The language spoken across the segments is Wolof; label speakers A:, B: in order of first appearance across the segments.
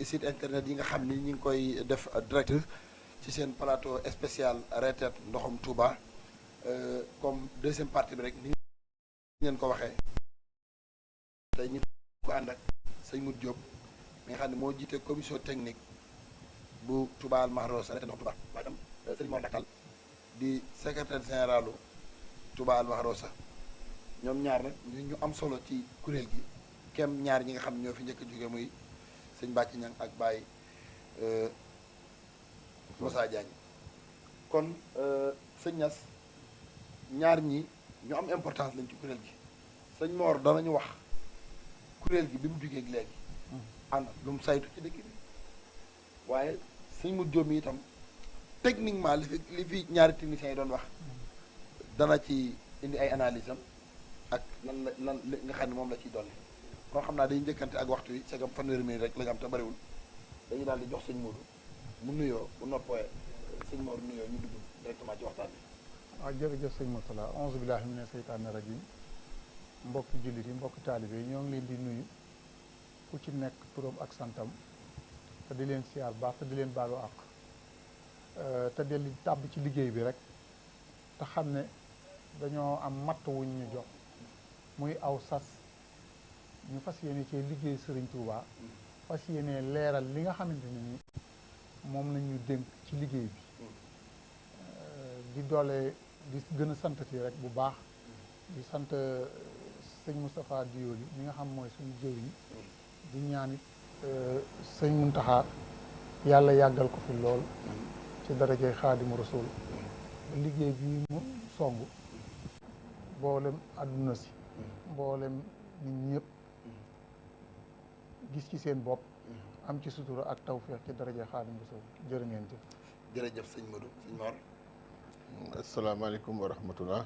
A: site internet yi nga xam ni ñi ngi koy def direct ci seen plateau spécial retraite ndoxum Touba comme deuxième partie bi rek ni ngeen ko waxee tey ñu ko ànd ak sëñ Mout Diop mi nga xam ne moo jiite commission technique bu Touba Al Mahrousa retraite ndoxum Touba waaye tam sëñ Mor Dakal di secrétaire généralu Touba Al Mahrousa ñoom ñaar nag ñu am solo ci kuréel gi kem ñaar ñi nga xam ne ñoo fi njëkk a jóge muy sëñ Bàcci Ñang ak Baye Moussa Diagne kon sëñ Ñas ñaar ñi ñu am importance lañ ci kuréel gi sëñ Mor danañu wax kuréel gi bi mu jógee ak léegi ànd lu mu saytu ci dëkk bi waaye sëñ Mout Diop mi itam techniquement li fi ñaari techniciens yi doon wax dana ci indi ay analyse am ak lan nga xam ne moom la ciy dolli kon xam naa dañuy njëkkante ak waxtu wi segam fanweeri minute rek la nga am te bariwul dañuy daal di jox sëñ Modou mu nuyoo bu noppee sëñ Mor nuyoo ñu dugg directement ci waxtaan bi.
B: waaw jërëjëf sëñ Moutalla auzu billaahi mina seytaani rajiim mbokki jullit yi mbokki taalibe yi ñoo ngi leen di nuyu ku ci nekk turam ak santam te di leen siyaar baax te di leen baalu àq te di tàbb ci liggéey bi rek te xam ne dañoo am matt wuñ ñu jox muy aw sas ñu fas yéene ci liggéey Serigne Touba fas yéene leeral li nga xamante ne ni moom lañ ñu dénk ci liggéey bi di doole di gën a santati rek bu baax di sant sëñ Moustapha Dioli mi nga xam mooy suñu jëwriñ di ñaanit sëñ Muntaxa yàlla yàggal ko fi lool ci darajay Xaadimu Rasuul liggéey bi mu song mboolem àdduna si mboolem nit ñëpp gis ci seen bopp am ci sutura ak tawfeex ci daraja Xaadimu Rasuul jërë ngeen jëf.
A: jërëjëf sëñ Modou sëñ Mor.
C: asalaamaaleykum wa rahmatullah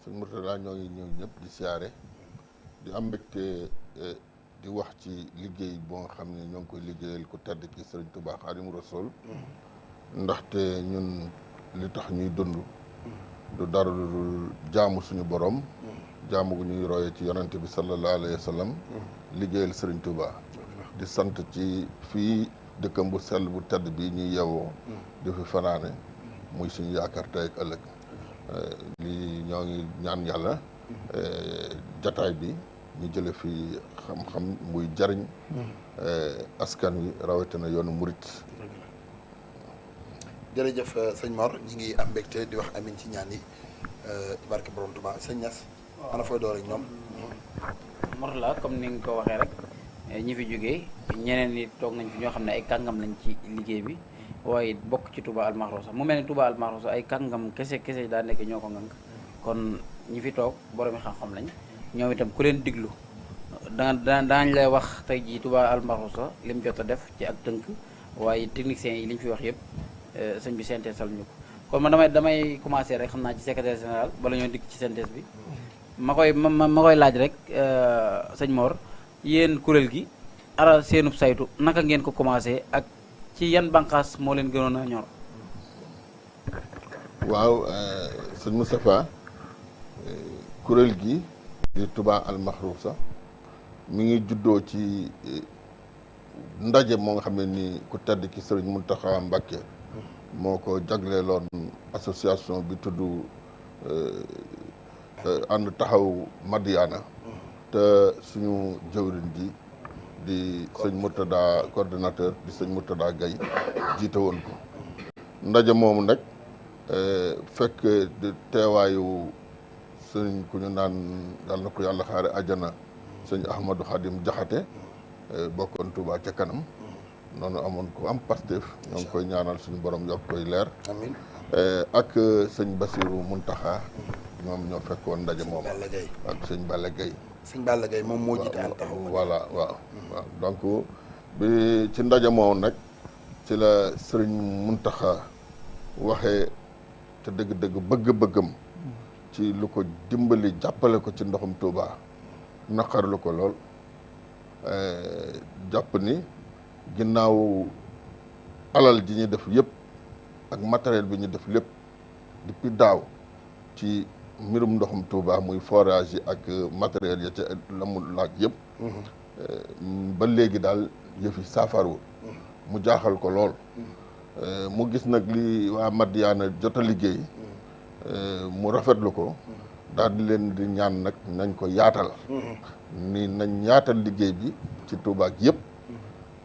C: sëñ Mourtala ñoo ngi ñëw ñëpp di siyaare di am mbégte di wax ci liggéey boo nga xam ne ñoo ngi koy liggéeyal ku tedd ki Sëriñ Tuubaa Xaadimu Rasuul ndaxte ñun li tax ñuy dund du dara lu jaamu suñu borom jaamu gu ñuy roye ci yonante bi sallallahu alayhi wa sallam liggéeyal Sëriñ Tuubaa di sant ci fii dëkkam bu sell bu tedd bi ñuy yewoo di fi fanaane muy suñu yaakaar tey ak ëllëg lii ñoo ngi ñaan yàlla jataay bi ñu jële fi xam-xam muy jariñ askan wi rawatina yoonu murit.
A: jërëjëf sëñ Mor ñi ngi am mbégte di wax amin ci ñaan yi barke borom Tuubaa sëñ Ñas ana fooy door ak ñoom.
D: Mourtala comme ni nga ko waxee rek ñi fi jógee ñeneen ñi toog nañ fi ñoo xam ne ay kàngam lañ ci liggéey bi waaye bokk ci Touba Al Mahrousa mu mel ni Touba Al Mahrousa ay kàngam kese daa nekk ñoo ko ngànk kon ñi fi toog boromi xam-xam lañ ñoom itam ku leen diglu daañ lay wax tey jii Touba Al Mahrousa li mu jot a def ci ak tënk waaye techniciens yi li ñu fi wax yëpp sëñ bi synthèse ñu ko kon man damay commencer rek xam naa ci secrétaire général bala ñoo dikk ci synthèse bi ma koy laaj rek sëñ Mor yéen kuréel gi ara seenub saytu naka ngeen ko commencé ak ci yan bànqaas moo leen gënoon a ñor.
C: waaw sëñ Moustapha kuréel gi di Touba Al Mahrousa mi ngi juddoo ci ndaje moo nga xam ne ni ku tedd ki Sëriñ Muntaxa Mbàkke moo ko jagleeloon association bi tudd ànd taxaw Madiyana te suñu jëwriñ ji di sëñ Murtada coordinateur di sëñ Murtada Gaye jiite woon ko ndaje moomu nag fekk teewaayu sëñ ku ñu naan yàlla na ko yàlla xaare àjjana sëñ Ahmadou Khadim Jaxate bokkoon Touba ca kanam noonu amoon ko am Pastef ñoo ngi koy ñaanal suñu borom yokk koy leer
A: amiin
C: ak sëñ Basiru Muntaxa ñoom ñoo fekkoon ndaje moomu ak sëñ Balla Gaye
A: sëñ Balla Gaye moom moo jiite ànd taxaw
C: voilà waaw donc bi ci ndaje moomu nag ci la sëriñ Muntaxa waxee te dëgg-dëgg bëgg-bëggam ci lu ko dimbali jàppale ko ci ndoxum Touba naqarlu ko lool jàpp ni ginnaaw alal ji ñu def yëpp ak matériel bi ñu def lépp depuis daaw ci mbirum ndoxum Touba muy forage yi ak matériel ya ca la mu laaj yëpp ba léegi daal yëf yi saafarwul mu jaaxal ko lool mu gis nag li waa Madiyana jot a liggéey mu rafetlu ko daal di leen di ñaan nag nañ ko yaatal ni nañ yaatal liggéey bi ci Touba ak yëpp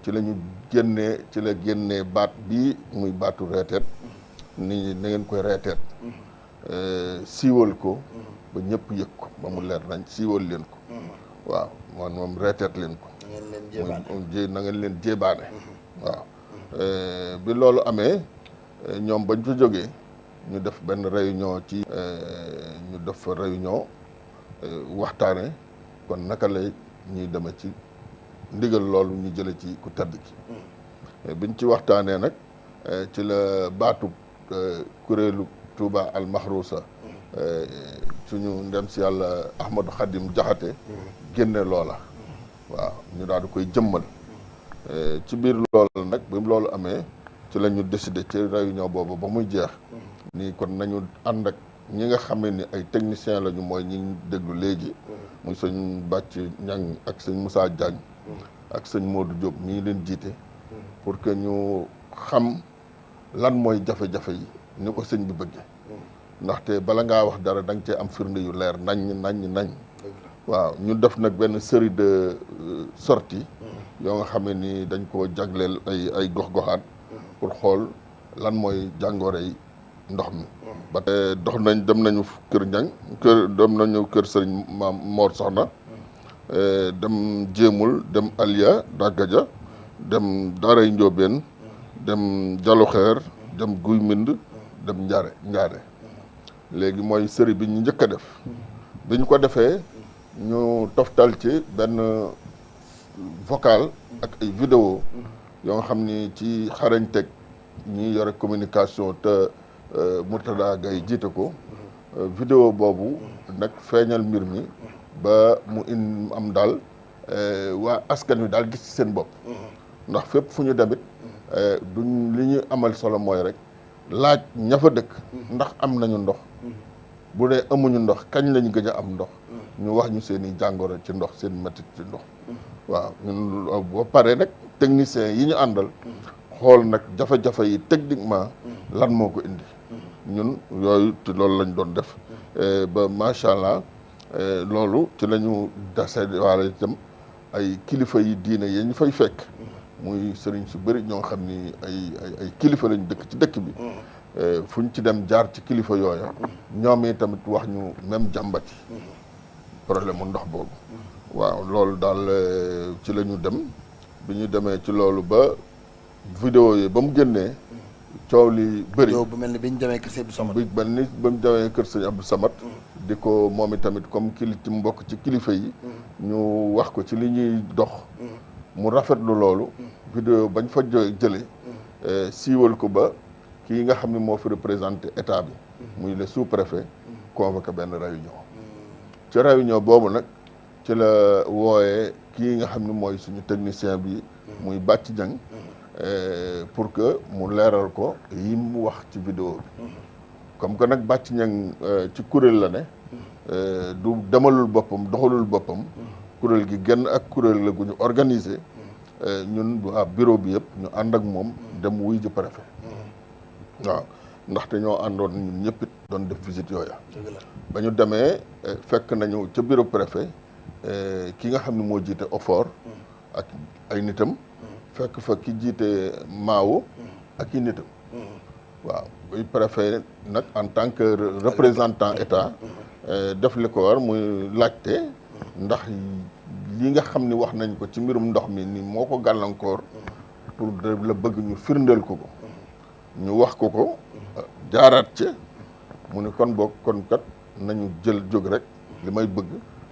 C: ci la ñu génnee baat bii muy baatu reeteet ni na ngeen koy reeteet siiwal ko ba ñëpp yëg ko ba mu leer nañ siiwal leen ko waaw moom reeteet leen ko na ngeen leen jébaane waaw bi loolu amee ñoom bañ fa jógee ñu def benn réunion ñu def fa réunion waxtaane kon naka lay ñuy demee ci ndigal loolu ñu jële ci ku tedd ki biñ ci waxtaanee nag ci la baatu kuréelu Touba al Mahrousa suñu ndem si yàlla Ahmadou Khadim Jaxate génne loola waaw ñu daal di koy jëmmal ci biir loolu nag bi loolu amee ci la ñu décidé ci réunion boobu ba muy jeex nii kon nañu ànd ak ñi nga xam ne ni ay techniciens lañu mooy ñi déglu léegi muy sëñ Bàcc Ñang ak sëñ Moussa Diagne ak sëñ Modou Diop mi ngi leen jiite pour que ñu xam lan mooy jafe-jafe yi ni ko sëñ bi bëggee ndaxte bala ngaa wax dara da nga cee am firnde yu leer nañ waaw ñu def nag benn série de sorties yoo nga xam ne ni dañ ko jagleel ay gox-goxaat pour xool lan mooy jàngoro yi ndox mi ba dem nañu kër Ñang dem nañu kër sëriñ Maam Moor Soxna dem Jéemul dem Aliya Daggaja dem Daaray Njóobeen dem Jaluxeer dem Guy Mbind dem Njaare léegi mooy série bi ñu njëkk a def bi ñu ko defee ñu toftal ci benn vocal ak ay vidéo yoo nga xam ni ci xarañteg ñi yore communication te Murtada Gaye jiite ko vidéo boobu nag feeñal mbir mi ba mu am daal waa askan wi daal gis ci seen bopp ndax fépp fu ñu demit duñ li ñu amal solo mooy rek laaj ña fa dëkk ndax am nañu ndox bu dee amuñu ndox kañ lañu gëj a am ndox ñu wax ñu seen i jàngoro ci ndox seen métit ci ndox waaw ñun ba pare nag techniciens yi ñu àndal xool nag jafe-jafe yi techniquement lan moo ko indi ñun yooyu te loolu lañ doon def ba macha allah loolu ci la ñu dase waale itam ay kilifa yi diine yi ñu fay fekk muy sëriñ su bëri ñoo xam ni ay kilifa lañ dëkk ci dëkk bi fu ñu ci dem jaar ci kilifa yooya ñoom yi tamit wax ñu même jàmbati problème mu ndox boobu waaw loolu daal ci la ñu dem bi ñu demee ci loolu ba vidéo yi ba mu génnee coow li bëri
A: bu mel ni bi ñu demee kër sëñ Abdou Samad
C: bi mel ni ba mu demee kër sëñ Abdou Samad di ko moom itamit comme ci mbokk ci kilifa yi ñu wax ko ci li ñuy dox mu rafetlu loolu vidéo bañ fa jële siiwal ko ba kii nga xam ne moo fi représenté état bi muy le sous-préfet convoqué benn réunion ci réunion boobu nag ci la wooyee kii nga xam ne mooy suñu technicien bi muy Bàcc Ñang pour que mu leeral ko yi mu wax ci vidéo bi comme que nag Bàcc Ñang ci kuréel la ne du demalul boppam doxalul boppam kuréel gi genn ak kuréel la gu ñu organisé ñun waa bureau bi yëpp ñu ànd ak moom dem wuy ji préfet waaw ndaxte ñoo àndoon ñun ñëpp it doon def visite yooya ba ñu demee fekk nañu ca bureau préfet ki nga xam ne moo jiite OFOR ak ay nitam fekk fa ki jiite Maawo ak i nitam waaw buy préfet nag en tant que représentant état def li ko war muy laajte ndax li nga xam ni wax nañ ko ci mbirum ndox mi ni moo ko gàllankoor pour la bëgg ñu firndeel ko ñu wax ko jaaraat ci mu ne kon boog kon kat nañu jóg rek li may bëgg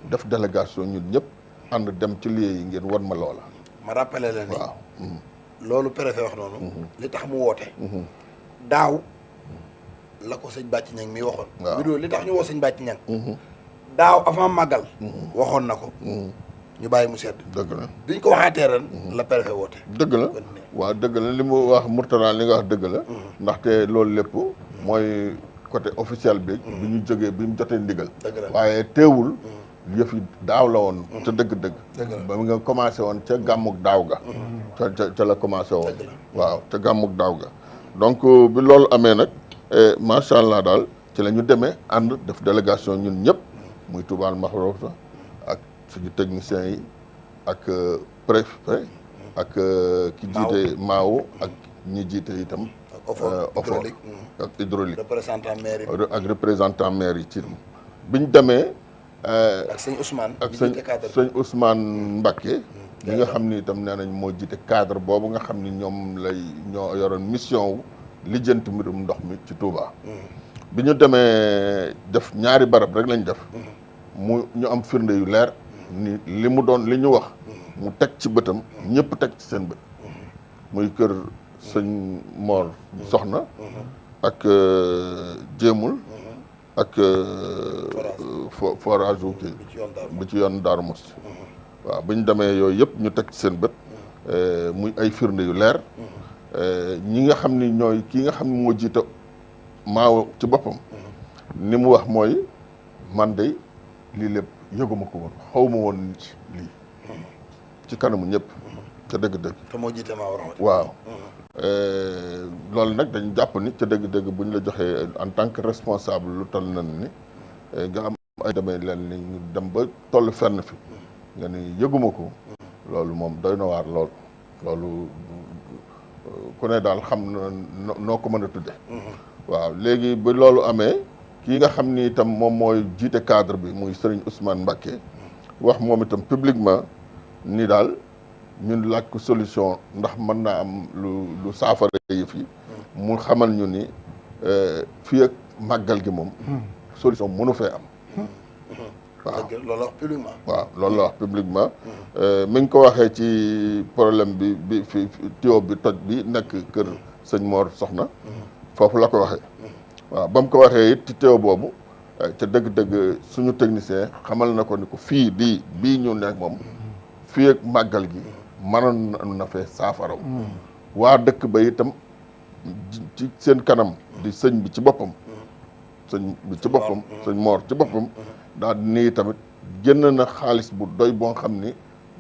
C: def délégation ñun ñëpp ànd dem ci lieu yi ngeen wan ma loola.
A: ma rappelé la ni
C: waaw
A: loolu préfet wax noonu li tax mu woote daaw la ko sëñ Bàcci Ñang mi waxoon vidéo li tax ñu woo sëñ Bàcci Ñang daaw avant màggal waxoon na ko ñu bàyyi mu sedd
C: dëgg la
A: biñ ko waxaatee ren la préfet woote
C: dëgg la waaw dëgg la li mu wax Mourtala li nga wax dëgg la ndaxte loolu lépp mooy côté officiel bi bi ñu jógee bi mu jotee ndigal waaye teewul yëf yi daaw la woon ca dëgg-dëgg ba nga commencé woon ca gàmmuk daaw ga ca la commencé woon waaw ca gàmmuk daaw ga donc bi loolu amee nag macha allah daal ci la ñu demee ànd def délégation ñun ñëpp muy Touba Al Mahrousa ak suñu techniciens yi ak préfet ak ki jiite Maawo ak ñi jiite itam OFOR ak hydraulique ak représentant maire yi ci biñ demee
A: ak sëñ Ousmane
C: ak sëñ Ousmane Mbacké ñi nga xam ni itam nee nañ moo jiite cadre boobu nga xam ni ñoom ñoo yoroon mission wu lijjanti mbirum ndox mi ci Touba bi ñu demee def ñaari barab rek lañ def ñu am firnde yu leer ni li mu doon li ñu wax mu teg ci bëtam ñëpp teg ci seen bët muy kër sëñ Mor Soxna ak jéemul ak forage wu kii bi ci yoon Daaru Musti waaw bi ñu demee yooyu yëpp ñu teg ci seen bët muy ay firnde yu leer ñi nga xam ni ñooy kii nga xam ni moo jiite Maawo ci boppam ni mu wax mooy man de lii lépp yëguma ko woon xawma woon ci lii ci kanamu ñëpp ca dëgg-dëgg
A: te moo jiite Maawo
C: waaw loolu nag dañu jàpp ni ca dëgg-dëgg bu ñu la joxee en tant que responsable lu toll na ni nga am ay demee leen ni ñu dem ba toll fenn fi nga ni yëguma ko loolu moom doy na waar loolu ku ne daal xam na noo ko mën a tudde waaw léegi ba loolu amee kii nga xam ni itam moom mooy jiite cadre bi muy Serigne Ousmane Mbacké wax moom itam publiquement ni daal ñun laaj ko solution ndax mën naa am lu saafara yëf yi mu xamal ñu ni fii ak màggal gi moom solution mënu fee am waaw
A: loolu wax publiquement
C: waaw loolu la wax publiquement mi ngi ko waxee ci problème bi fi tuyau bi toj bi nekk kër sëñ Mor Soxna foofu la ko waxee waaw ba mu ko waxee it ci tuyau boobu ca dëgg-dëgg suñu technicien xamal na ko ni ko fii bii ñu nekk moom fii ak màggal gi mënoon na fee saafaraw waa dëkk ba itam ci seen kanam di sëñ bi ci boppam sëñ Mor ci boppam daal nii tamit génn na xaalis bu doy boo xam ni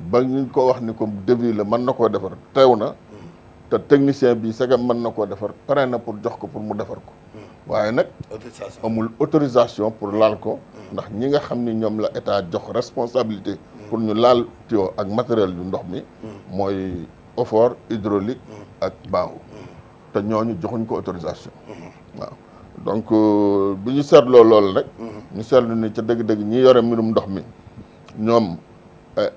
C: ba ñu ko wax ni ko devis la mën na koo defar teew na te technicien bi sagam mën na koo defar pare na pour jox ko pour mu defar ko waaye nag amul autorisation pour laal ko ndax ñi nga xam ni ñoom la état jox responsabilité pour ñu laal tuyau ak matériel yu ndox mi mooy OFOR hydraulique ak Maawo te ñooñu joxuñ ko autorisation waaw donc bi ñu seetloo loolu rek ñu seetlu ni ca dëgg-dëgg ñi yore mbirum ndox mi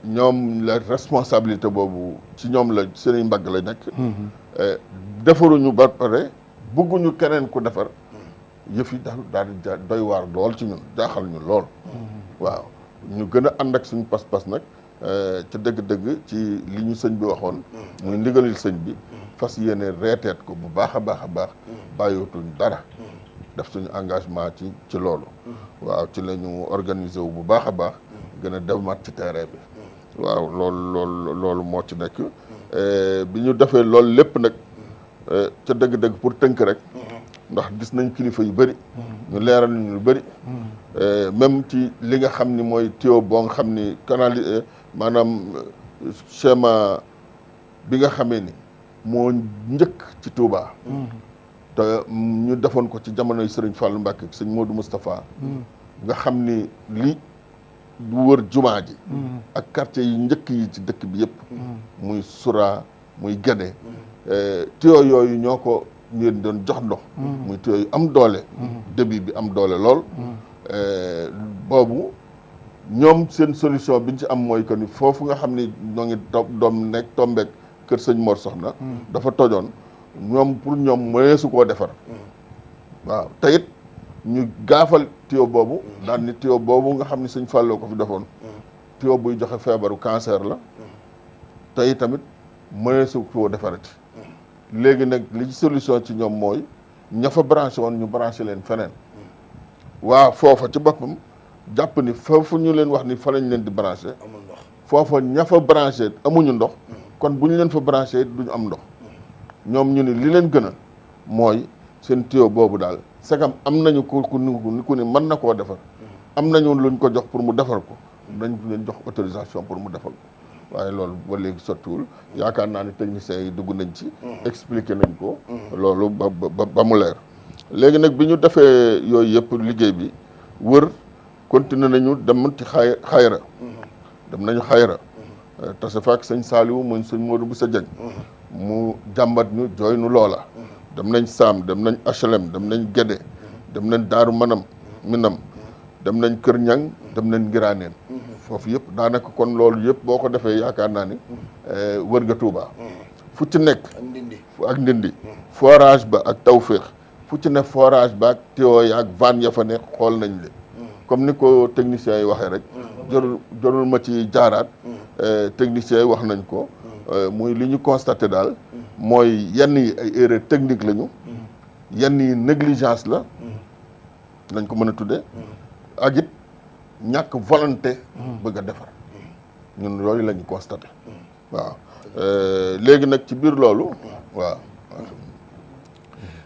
C: ñoom la responsabilité boobu ci ñoom la seen mbagg la nekk defaruñu ba pare bëgguñu keneen ku defar yëf yi daal di doy waar lool ci ñun jaaxal ñu lool waaw ñu gën a ànd ak suñu pas-pas nag ca dëgg-dëgg ci li ñu sëñ bi waxoon muy ndigalil sëñ bi fas yéene reeteet ko bu baax a baax bàyyootuñ dara def suñu engagement ci loolu waaw ci la ñu organiser wu bu baax a baax gën a demaat ci terrain bi waaw loolu moo ci nekk bi ñu defee loolu lépp nag ca dëgg-dëgg pour tënk rek ndax gis nañ kilifa yu bëri ñu leeral ñu lu bëri même ci li nga xam ni mooy tuyau boo nga xam ni canal maanaam schéma bi nga xamee ni moo njëkk ci Touba te ñu defoon ko ci jamonoy Serigne Fallou Mbacké sëñ Modou Moustapha nga xam ni li du wër jumaa ji ak quartier yi njëkk yi ci dëkk bi yëpp muy Soura muy Guédé tuyau yooyu ñoo ko ñu doon jox ndox muy tuyau yu am doole débit bi am doole lool boobu ñoom seen solution bi ñu ci am mooy que ni foofu nga xam ni ñoo ngi doom nekk tombeek kër sëñ Mor Soxna dafa tojoon ñoom pour ñoom mëneesu koo defar waaw te it ñu gaafal tuyau boobu daan ni tuyau boobu nga xam ni sëñ Fallou ko fi defoon tuyau buy joxe feebaru cancer la te it tamit mëneesu koo defarati léegi nag li ci solution ci ñoom mooy ña fa branché woon ñu branché leen feneen waa foofa ci boppam jàpp ni foofu ñu leen wax ni fa lañ leen di branché foofa ña fa branché amuñu ndox kon bu ñu leen fa branché duñu am ndox ñoom ñu ni li leen gënal mooy seen tuyau boobu daal sagam am nañu ku ni mën na koo defar am nañu luñ ko jox pour mu defar ko dañ leen jox autorisation pour mu defar ko waaye loolu ba léegi sottiwul yaakaar naa ni techniciens yi dugg nañ ci expliqué nañ ko loolu ba mu leer léegi nag bi ñu defee yooyu yëpp liggéey bi wër continué nañu dem ci xayra dem nañu xayra tase faak sëñ Saliou mooy sëñ Modou Boussa Dieng mu jàmbat ñu jooy nu loola dem nañ Saam dem nañ HLM dem nañ Guédé dem nañ Daaru Minam dem nañ Kër Ñang dem nañ Ngiraaneen foofu yëpp daanaka kon loolu yëpp boo ko defee yaakaar naa ni wër nga Touba fu ci nekk ak Ndindi forage ba ak Tawféex fu ci nekk forage ba ak tuyau ya ak vanne ya fa nekk xool nañ leen comme ni ko techniciens yi waxee rek jorul ma ci jaaraat techniciens yi wax nañ ko muy li ñu constaté daal mooy yenn yi ay erreur technique lañu yenn yi négligence la lañ ko mën a tuddee ak it ñàkk volonté bëgg a defar ñun loolu la ñu constaté waaw léegi nag ci biir loolu waaw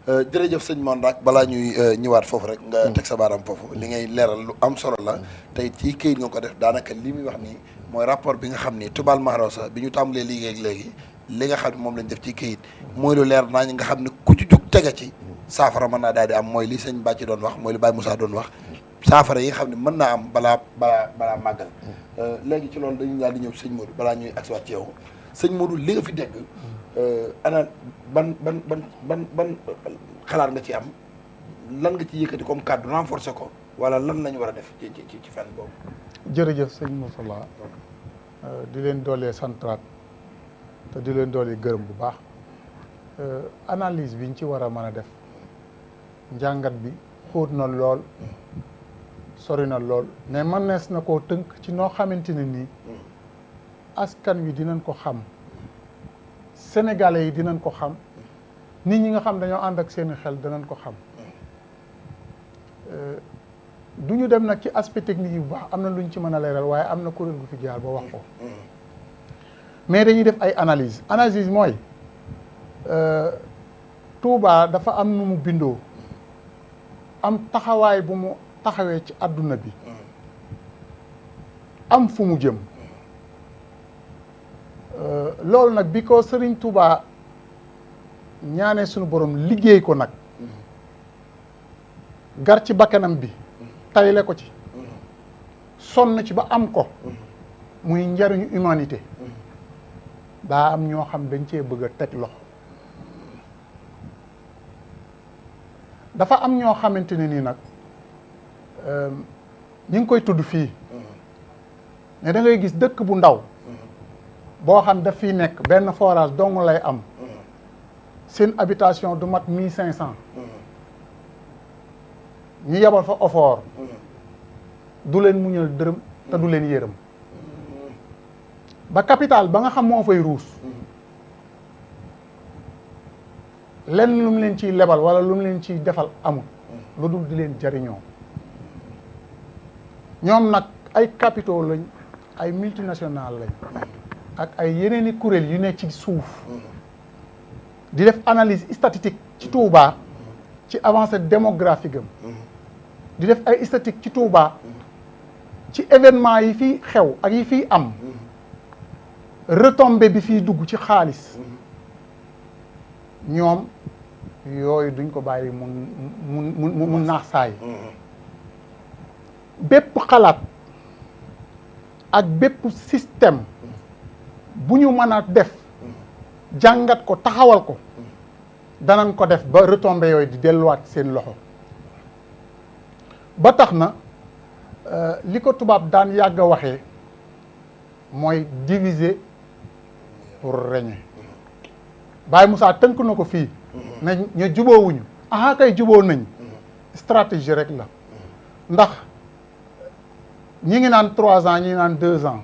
A: jërëjëf sëñ Mondak balaa ñuy ñëwaat foofu rek nga teg sa baaraam foofu li ngay leeral lu am solo la tey ci këyit nga ko def daanaka li muy wax nii mooy rapport bi nga xam ni Touba Mahrousa bi ñu tàmbalee liggéey ak léegi li nga xam ne moom lañ def ci këyit mooy lu leer naa ñi nga xam ne ku ci jug tege ci saafara mën naa daal di am mooy li sëñ Bàcci doon wax mooy li Baye Moussa doon wax saafara yi nga xam ne mën naa am balaa màggal léegi ci loolu dañu daal di ñëw sëñ Modou balaa ñuy agsiwaat ci yow sëñ Modou li nga fi dégg ana ban xalaat nga ci am lan nga ci yëkkati comme kàddu renforcer ko wala lan lañu war a def ci fànn boobu.
B: jërëjëf sëñ Moussa di leen doolee santraat te di leen doolee gërëm bu baax analyse biñ ci war a mën a def njàngat bi xóot na lool sori na lool mais mënees na koo tënk ci noo xamante ne nii askan wi dinañ ko xam sénégalais yi dinañ ko xam nit ñi nga xam dañoo ànd ak seeni xel dinañ ko xam du ñu dem nag ci aspect technique yi bu baax am na lu ñu ci mën a leeral waaye am na kuréel gu fi jaar ba wax ko mais dañuy def ay analyse mooy Touba dafa am nu mu bindoo am taxawaay bu mu taxawee ci àdduna bi am fu mu jëm loolu nag bi ko Serigne Touba ñaanee sunu borom liggéey ko nag gar ci bakkanam bi tayle ko ci sonn ci ba am ko muy njariñu humanité daa am ñoo xam dañ cee bëgg a teg loxo dafa am ñoo xamante ne nii nag ñu ngi koy tudd fii mais da ngay gis dëkk bu ndaw boo xam daf fiy nekk benn forage dong lay am seen habitation du mat 1500 ñu yebal fa ofoor du leen muñal dërëm te du leen yërëm ba capital ba nga xam moo fay ruus lenn lu mu leen ciy lebal wala lu mu leen ciy defal amul lu dul di leen jariñoo ñoom nag ay capitaux lañ ay multinationales lañ ak ay yeneeni kuréel yu ne ci suuf di def analyse statistique ci Touba ci avancée démographique am di def ay statistique ci Touba ci événement yi fi xew ak yi fiy am retombée bi fiy dugg ci xaalis ñoom yooyu duñ ko bàyyi mu naax saay bépp xalaat ak bépp système bu ñu mën a def jàngat ko taxawal ko danañ ko def ba retombées yooyu di delluwaat seen loxo ba tax na li ko tubaab daan yàgg a waxee mooy diviser pour régner Baye Moussa tënk na ko fii ne ñu juboowuñu aha kay juboo nañ stratégie rek la ndax ñi ngi naan 3 ans ñi ngi naan 2 ans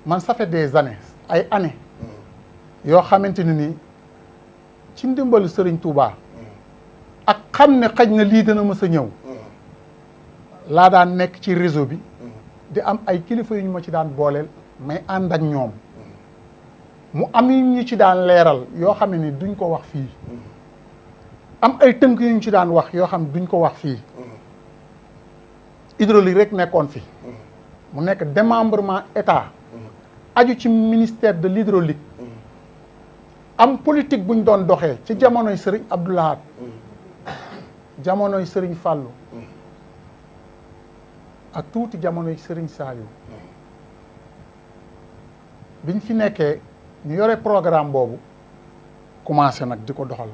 B: man ça fait des années ay années yoo xamante ne nii ci ndimbalu Serigne Touba ak xam ne xaj na lii dana mës a ñëw laa daan nekk ci réseau bi di am ay kilifa yu ñu ma ci daan booleel may ànd ak ñoom mu am yu ñu ci daan leeral yoo xam ne ni duñ ko wax fii am ay tënk yu ñu ci daan wax yoo xam ne duñ ko wax fii hydraulique rek nekkoon fi mu nekk démembrement état aju ci ministère de l'hydraulique am politique buñ doon doxee ci jamonoy Serigne Abdou Lahad jamonoy Serigne Fallou ak tuuti jamonoy Serigne Saliou biñ fi nekkee ñu yore programme boobu commencé nag di ko doxal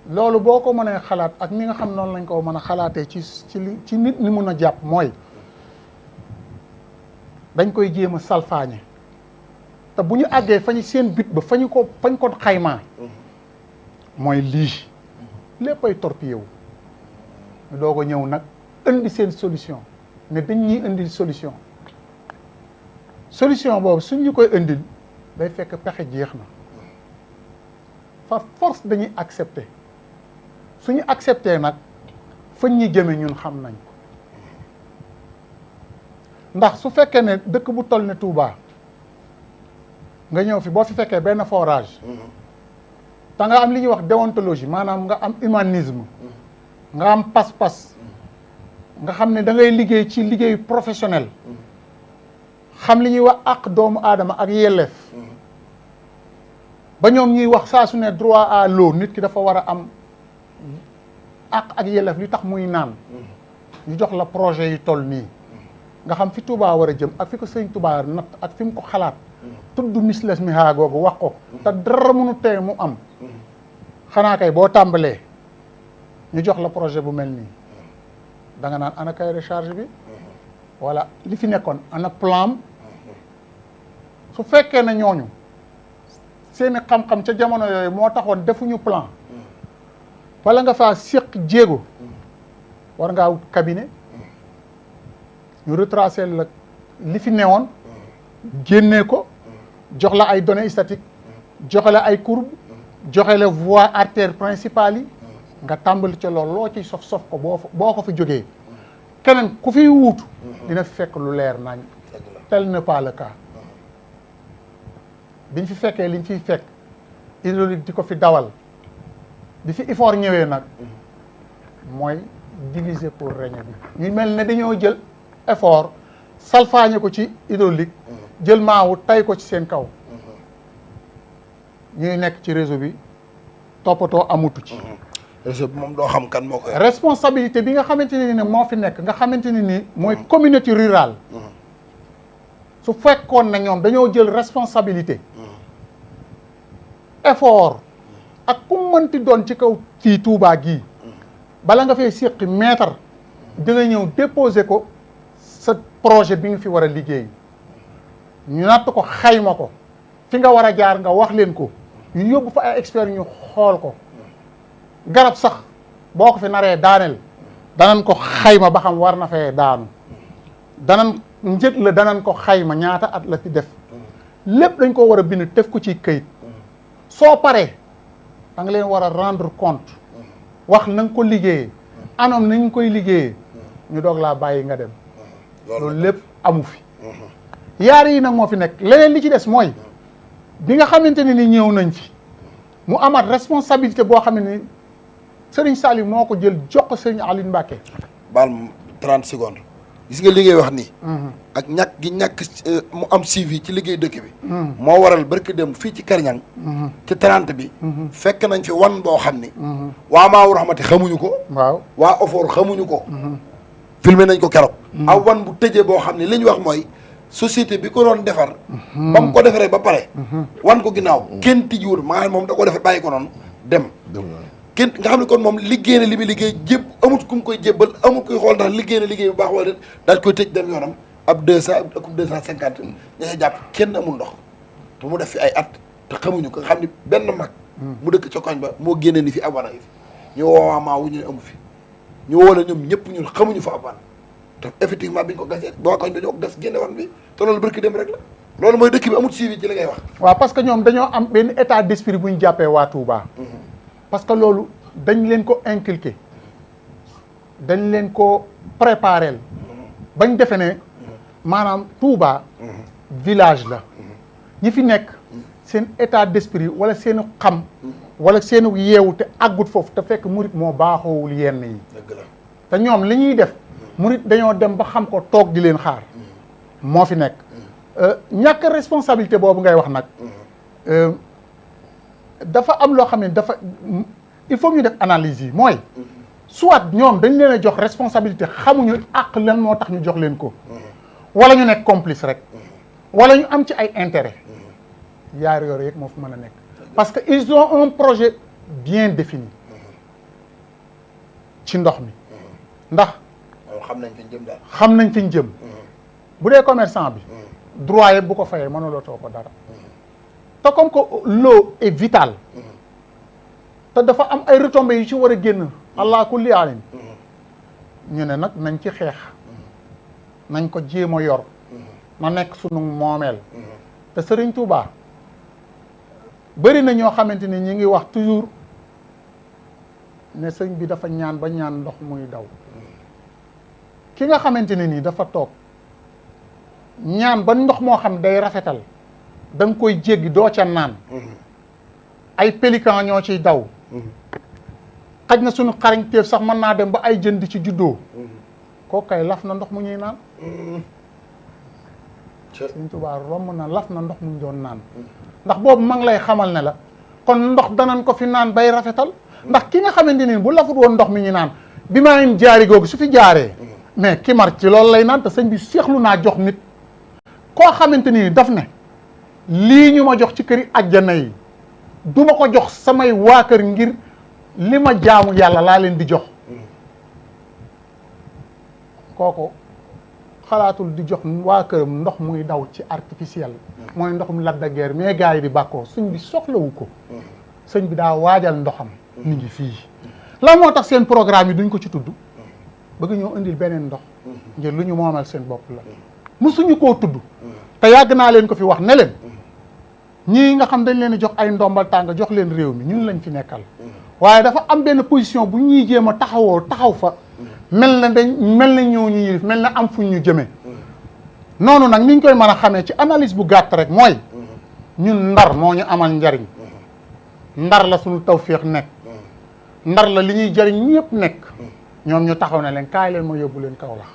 B: loolu boo ko mënee xalaat ak ni nga xam noonu lañ ko mën a xalaatee ci nit ñi mun a jàpp mooy dañ koy jéem a salfaañe te bu ñu àggee fa ñu seen but ba fañ ko xaymaa mooy lii léppay torpillé wu ñu doog a ñëw nag indi seen solution ne dañ ñuy indil solution boobu suñ ñu koy indil day fekk pexe jeex na par force dañuy accepter suñu accepter nag fañ ñi jëme ñun xam nañ ko ndax su fekkee ne dëkk bu toll ne Touba nga ñëw fi boo fi fekkee benn forage te nga am li ñuy wax déontologie maanaam nga am humanisme nga am pas-pas nga xam ne da ngay liggéey ci liggéeyu professionnel xam li ñuy wax ak doomu aadama ak yelleef ba ñoom ñuy wax saa su ne droit à l'eau nit ki dafa war a am ak yelleef li tax muy naan ñu jox la projet yu toll nii nga xam fi Touba war a jëm ak fi ko sëñ Touba natt ak fi mu ko xalaat tudd misles mi haa googu wax ko te dara mënu tee mu am xanaa kay boo tàmbalee ñu jox la projet bu mel nii da nga naan ana cahier de charge bi wala li fi nekkoon ana plan su fekkee ne ñooñu seeni xam-xam ca jamono yooyu moo taxoon defuñu plan wala nga faa séq jéego war ngaa wut cabinet ñu retracer la li fi newoon génnee ko jox la ay données statistiques joxe la ay courbe joxe la voie artère principale yi nga tàmbali ca loolu loo ciy sof ko boo ko fi jógee keneen ku fiy wuutu dina fi fekk lu leer nañ tel n'est pas le cas biñ fi fekkee liñ fiy fekk hydraulique di ko fi dawal bi fi effort ñëwee nag mooy diviser pour régner bi ñu mel ne dañoo jël effort salfaañe ko ci hydraulique jël maawu tay ko ci seen kaw ñuy nekk ci réseau bi toppatoo amutu ci
A: réseau bi moom doo xam kan moo koy
B: responsabilité bi nga xamante ne ni moo fi nekk nga xamante ne ni mooy communauté rurale su fekkoon na ñoom dañoo jël responsabilité effort ak ku mënti doon ci kaw fii Touba gii bala nga fay séqi mètre da nga ñëw déposer ko sa projet bi nga fi war a liggéey ñu natt ko xayma ko fi nga war a jaar nga wax leen ko ñu yóbbu fa ay experts ñu xool ko garab sax boo ko fi naree daaneel danañ ko xayma ba xam war na fee daanu danañ njëg la danañ ko xayma ñaata at la fi def lépp dañ ko war a bind def ko ci këyit soo paree da nga leen war a rendre compte wax na nga ko liggéeyee anoom nañ koy liggéeyee ñu doog laa bàyyi nga dem loolu lépp amu fi yaar yi nag moo fi nekk leneen li ci des mooy bi nga xamante ne ni ñëw nañ fi mu amaat responsabilité boo xam ne ni Serigne Saliou moo ko jël jox ko Serigne Aline Mbacké.
A: baal ma 30 secondes gis nga li ngay wax nii. ak ñàkk gi ñàkk mu am suivi ci liggéey dëkk bi. moo waral barki dem fii ci Karñang. ci 30 bi. fekk nañ fi wan boo xam ni. waa Maawu Rahmati xamuñu ko.
B: waaw
A: waa Ofor xamuñu ko. filmé nañ ko keroog. aw wan bu tëjee boo xam ne li ñu wax mooy société bi ko doon defar. ba mu ko defaree ba pare. wan ko ginnaaw kenn tijjiwul maanaam moom da ko defar bàyyi ko noonu dem. kenn nga xam ne kon moom liggéey na li muy liggéey jéb amut ku mu koy jébbal amut koy xool ndax liggéey na liggéey bu baax wala daal koy tëj dem yoonam ab 200 ak 250 ña sa jàpp kenn amul ndox te mu def fi ay at te xamuñu ko nga xam ni benn mag mu dëkk ca koñ ba moo génne ni fi ab wana yi fi ñu woowaa maa wu ñu ne amu fi ñu woo la ñoom ñëpp ñun xamuñu fa ab wan te effectivement biñ ko gasee boo koñ dañoo ko gas génne wan bi te loolu barki dem rek la loolu mooy dëkk bi amut suivi ci li ngay wax.
B: waaw parce que ñoom dañoo am benn état d'esprit bu ñu jàppee waa Touba. parce que loolu dañ leen ko inculquer dañ leen ko préparer bañ defe ne maanaam Touba village la ñi fi nekk seen état d'esprit wala seenu xam wala seenu yeewu te àggut foofu te fekk murit moo baaxoowul yenn yi te ñoom li ñuy def murit dañoo dem ba xam ko toog di leen xaar moo fi nekk ñàkk responsabilité boobu ngay wax nag dafa am loo xam ne dafa il faut ñu def analyse yi mooy soit ñoom dañ leen a jox responsabilité xamuñu àq lan moo tax ñu jox leen ko wala ñu nekk complice rek wala ñu am ci ay intérêt yaar yooyu rek moo fi mën a nekk parce que ils ont un projet bien défini ci ndox mi ndax
A: xam nañ fi ñu jëm daal
B: xam nañ fi ñu jëm bu dee commerçant bi droit yëpp bu ko fayee mënuloo too ko dara te comme que l'eau est vitale te dafa am ay retombées yu ci war a génn allah kulli alim ñu ne nag nañ ci xeex nañ ko jéem a yor na nekk sunu moomeel te Serigne Touba bëri na ñoo xamante ni ñi ngi wax toujours ne sëñ bi dafa ñaan ba ñaan ndox muy daw ki nga xamante ne nii dafa toog ñaan ba ndox moo xam day rafetal da nga koy jéggi doo ca naan ay pélican ñoo ciy daw xaj na suñu xarañteef sax mën naa dem ba ay jën di ci juddoo kooku kay laf na ndox mu ñuy naan Sëñ Tuubaa romb na laf na ndox mu ñu doon naan ndax boobu ma ngi lay xamal ne la kon ndox danañ ko fi naan bay rafetal ndax ki nga xamante ni bu lafut woon ndox mi ñu naan bi maa ngi jaari googu su fi jaaree mais ki mar ci loolu lay naan te sëñ bi seexlu naa jox nit koo xamante ni daf ne lii ñu ma jox ci këri àjjana yi du ma ko jox samay waa kër ngir li ma jaamu yàlla laa leen di jox kooku xalaatul di jox waa këram ndox muy daw ci artificiel mooy ndoxum Lac de Guiers mais gars yi di bàkkoo sëñ bi soxlawu ko sëñ bi daa waajal ndoxam mi ngi fii lan moo tax seen programme yi duñ ko ci tudd bëgg ñoo indil beneen ndox ngir lu ñu moomal seen bopp la musuñu koo tudd te yàgg naa leen ko fi wax ne leen ñii nga xam dañ leen di jox ay ndombal tàng jox leen réew mi ñun lañ fi nekkal waaye dafa am benn position bu ñuy jéem a taxaw fa mel na ñoo ñu yilif mel na am fuñ ñu jëmee noonu nag niñ koy mën a xamee ci analyse bu gàtt rek mooy ñun ndar moo ñu amal njariñ ndar la suñu tawféex nekk ndar la li ñuy jariñ ñëpp nekk ñoom ñu taxaw ne leen kaay leen ma yóbbu leen Kaolack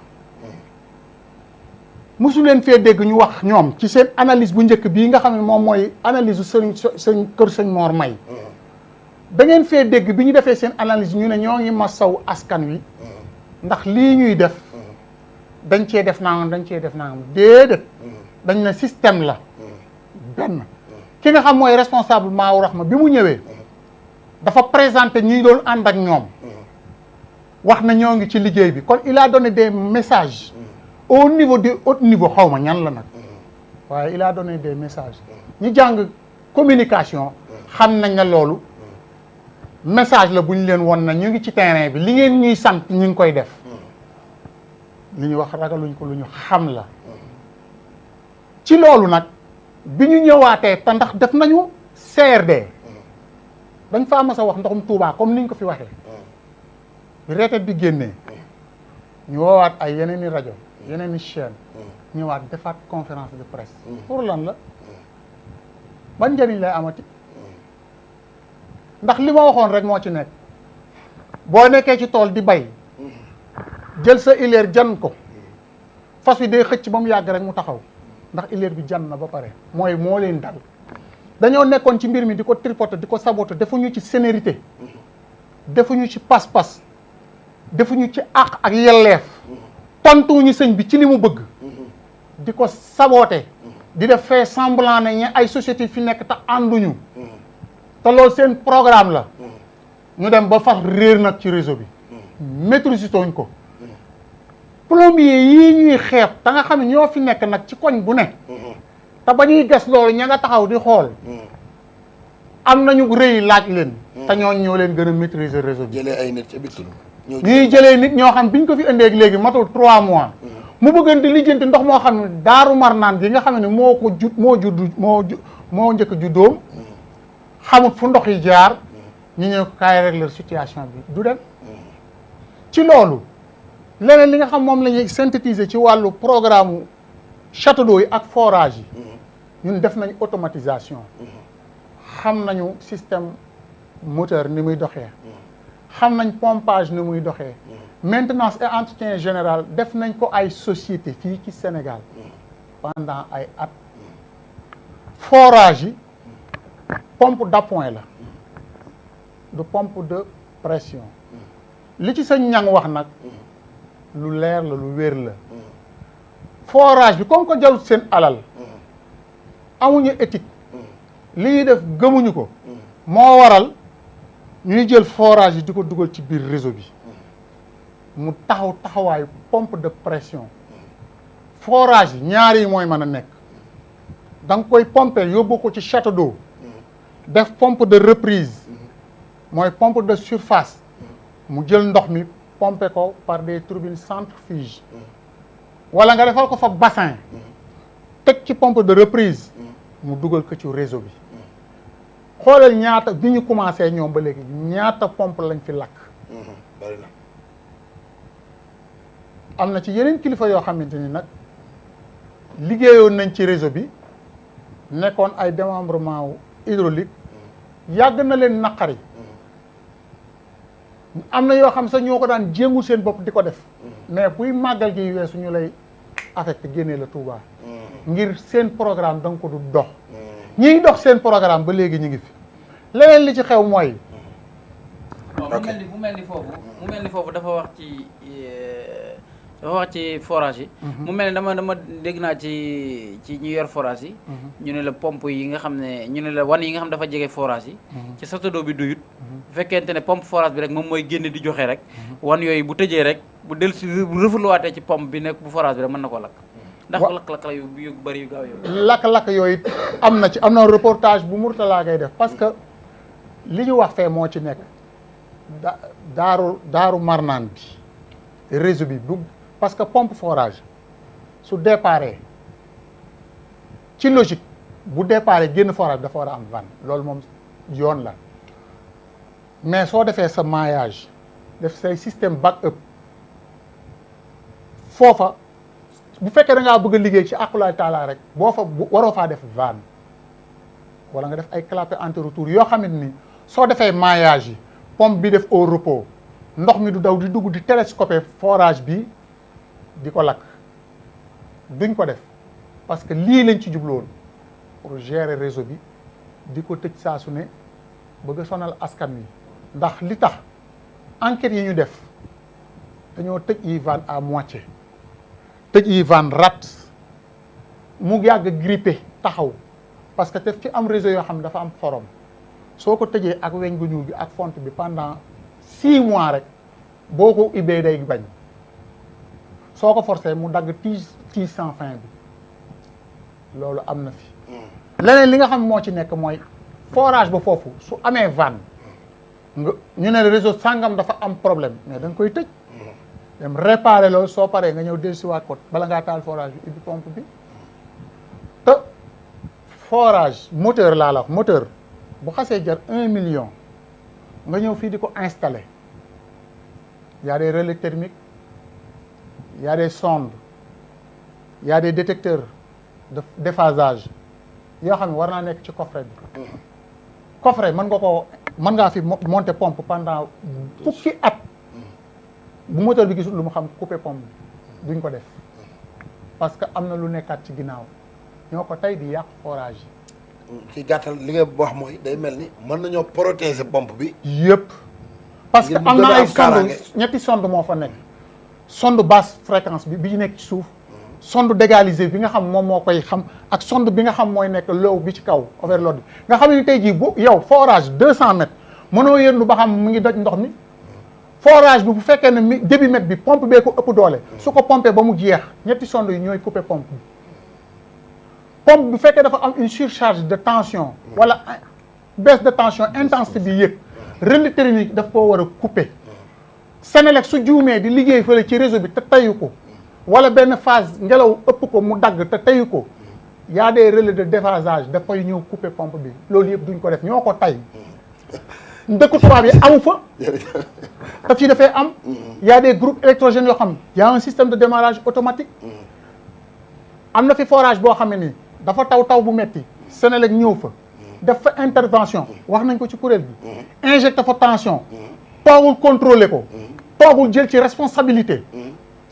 B: mosu leen fee dégg ñu wax ñoom ci seen analyse bu njëkk bii nga xam ne moom mooy analyse sëñ kër sëñ Mor May da ngeen fee dégg bi ñu defee seen analyse ñu ne ñoo ngi masaw askan wi ndax lii ñuy def dañ cee def nangam déedéet dañ ne système la benn ki nga xam mooy responsable Maawu Rahma bi mu ñëwee dafa présenté ñi doon ànd ak ñoom wax na ñoo ngi ci liggéey bi kon il a donné des messages au niveau du haut niveau xaw ma ñan la nag waaye il a donné des messages ñi jàng communication xam nañ ne loolu message la bu ñu leen won na ñu ngi ci terrain bi li ngeen ñuy sant ñu ngi koy def li ñu wax ragaluñ ko lu ñu xam la ci loolu nag bi ñu ñëwaatee te ndax def nañu CRD dañ fa mas a wax ndoxum Touba comme niñ ko fi waxee bi reetet bi génnee ñu woowaat ay yeneen i rajo yeneen i chaîne ñëwaat defaat conférence de presse pour lan la ban njëriñ lay amati ndax li ma waxoon rek moo ci nekk boo nekkee ci tool di bay jël sa ileer jan ko fas wi day xëcc ba mu yàgg rek mu taxaw ndax ileer bi jan na ba pare mooy moo leen dal dañoo nekkoon ci mbir mi di ko tripoter di ko saboter defuñu ci sénérité defuñu ci pas-pas defuñu ci àq ak yelleef tontuwuñu sëñ bi ci li mu bëgg di ko saboter di def fait semblant ne ñi ay société fi nekk te ànduñu te loolu seen programme la ñu dem ba far réer nag ci réseau bi maîtrise tooñ ko plombier yii ñuy xeeb te nga xam ne ñoo fi nekk nag ci koñ bu ne te ba ñuy ges loolu ña nga taxaw di xool am nañu rëy laaj leen te ñoo leen gën a maîtriser réseau bi
A: jëlee ay nit ca biti
B: ñuy jëlee nit ñoo xam biñ ko fi indee léegi matul 3 mois mu bëggan di lijjanti ndox moo xam ne Daaru Marnaan gi nga xam ne moo njëkk juddoom xamut fu ndox yi jaar ñu ñëw kaay régler situation bi du dem ci loolu leneen li nga xam moom la ñuy synthétiser ci wàllu programme château d'eau yi ak forage yi ñun def nañ automatisation xam nañu système moteur ni muy doxee xam nañ pompage ni muy doxee maintenance et entretien général def nañ ko ay société fii ci Sénégal pendant ay at forage yi pompe d'appoint la du pompe de pression li ci sëñ ñang wax nag lu leer la lu wér la forage bi comme que jarut seen alal amuñu éthique li ñuy def gëmuñu ko moo waral ñuy jël forage yi di ko dugal ci biir réseau bi mu taxawaayu pompe de pression forage yi ñaar yi mooy mën a nekk da nga koy pomper yóbbu ko ci château d'eau def pompe de reprise mooy pompe de surface mu jël ndox mi pomper ko par des turbines centrifuges wala nga defal ko fa bassin teg ci pompe de reprise mu dugal ko ci réseau bi xoolal ñaata bi ñu commencé ñoom ba léegi ñaata pompe lañ fi lakk
A: bari na
B: am na ci yeneen kilifa yoo xamante ni nag liggéeyoon nañ ci réseau bi nekkoon ay démembrement wu hydraulique yàgg na leen naqari am na yoo xam sax ñoo ko daan jéngu seen bopp di ko def mais buy màggal gi weesu ñu lay affecté génnee la Touba ngir seen programme da nga ko du dox ñiy dox seen programme ba léegi ñu ngi fi leneen li ci xew mooy
D: waaw mu mel ni foofu dafa wax ci forage yi mu mel ni dama dégg naa ci ñi yor forage yi ñu ne la pompe yi nga xam ne ñu ne la wan yi nga xam dafa jege forage yi ci château d'eau bi duyut bu fekkente ne pompe forage bi rek moom mooy génne di joxe rek wan yooyu bu tëjee rek bu del si refluwaatee ci pompe bi nekk bu forage bi rek mën na ko lakk ndax lakk-lakk la yu bëri yu gaaw yow
B: lakk-lakk yooyu am na reportage bu Mourtala ngay def parce que li ñu wax fee moo ci nekk daaru Marnaan bi réseau bi bu parce que pompe forage su déparé ci logique bu déparé génn forage dafa war a am vanne loolu moom yoon la mais soo defee sa maillage def say système back-up foofa bu fekkee da ngaa bëgg a liggéey ci aqulaay taala rek boo fa waroo faa def vanne wala nga def ay clapet anti-retour yoo xamante ni soo defee maillage yi pompe bi def au repos ndox mi du daw di dugg di télescoper forage bi di ko lakk duñ ko def parce que lii lañ ci jubloon pour gérer réseau bi di ko tëj saa su ne bëgg a sonal askan wi ndax li tax enquêtes yi ñu def dañoo tëj yi vanne à moitié tëj yi vanne rat mu yàgg grippé taxaw parce que daf ci am réseau yoo xam ne dafa am xorom soo ko tëjee ak weñ gu ñuul bi ak fonte bi pendant 6 mois rek boo ko ubbee day bañ soo ko forcé mu dagg tige sans fin bi loolu am na fi leneen li nga xam moo ci nekk mooy forage ba foofu su amee vanne nga ñu ne réseau sangam dafa am problème mais da nga koy tëj dem réparer loolu soo paree nga ñëw dellusiwaat ko bala ngaa taal forage bi ubbi pompe bi te forage moteur laa la wax moteur bu xasee jar 1 million nga ñëw fii di ko installer y a des relais thermiques y a des sondes y a des détecteurs de déphasage yoo xam ne war naa nekk ci coffret bi coffret mën nga koo mën ngaa fi monter pompe pendant fukki at bu moteur bi gisul lu mu xam couper pompe bi duñ ko def parce que am na lu nekkaat ci ginnaaw ñoo ko tey di yàq forage yi.
A: ci gàttal li nga wax mooy day mel ni mën nañoo protéger pompe bi.
B: yëpp parce que am na ay sonde ñetti sonde moo fa nekk sonde basse fréquence bi nekk ci suuf sonde d'égaliser bi nga xam moom moo koy xam ak sonde bi nga xam mooy nekk low bi ci kaw overload bi nga xam ne tey jii bu yow forage 200 mètres mënoo yëndu ba xam mu ngi doj ndox mi forage bi bu fekkee ne débit mètre bi pompe bee ko ëpp doole su ko pompé ba mu jeex ñetti sonde yi ñooy couper pompe bi pompe bu fekkee dafa am une surcharge de tension wala baisse de tension intensité bi yëg relais thermique daf koo war a couper Senelec su juumee di liggéey fële ci réseau bi te tayu ko wala benn phase ngelaw ëpp ko mu dagg te tayu ko y a des relais de déphasage dafay ñëw couper pompe bi loolu yëpp duñ ko def ñoo ko tay dëkku tubaab yi amu fa daf ci dafay am y a des groupes électrogènes yoo xam y a un système de démarrage automatique am na fi forage boo xam ne nii dafa taw bu metti Senelec ñëw fa def fa intervention wax nañ ko ci kuréel bi injecté fa tension toogul contrôler ko toogul jël ci responsabilité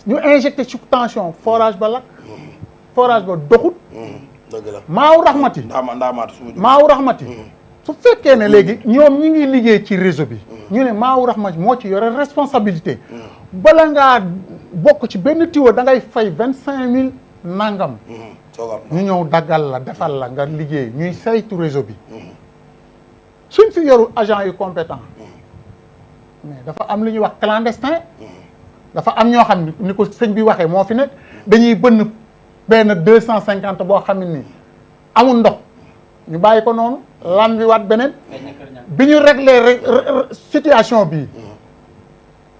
B: ñu injecté ci tension forage ba lakk forage ba doxut
A: dëgg la
B: maaw raxmati maaw raxmati su fekkee ne léegi ñoom ñi ngi liggéey ci réseau bi ñu ne maaw raxmati moo ci yore responsabilité bala ngaa bokk ci benn tuyau da ngay fay 25000 nangam ñu ñëw daggal la defal la nga liggéey ñuy saytu réseau bi suñ fi yorul agent yu compétent mais dafa am lu ñuy wax clandestin dafa am ñoo xam ni ko sëñ bi waxee moo fi nekk dañuy bënn benn 250 boo xam ne ni amul ndox ñu bàyyi ko noonu lam bi waat beneen bi ñu régler situation bi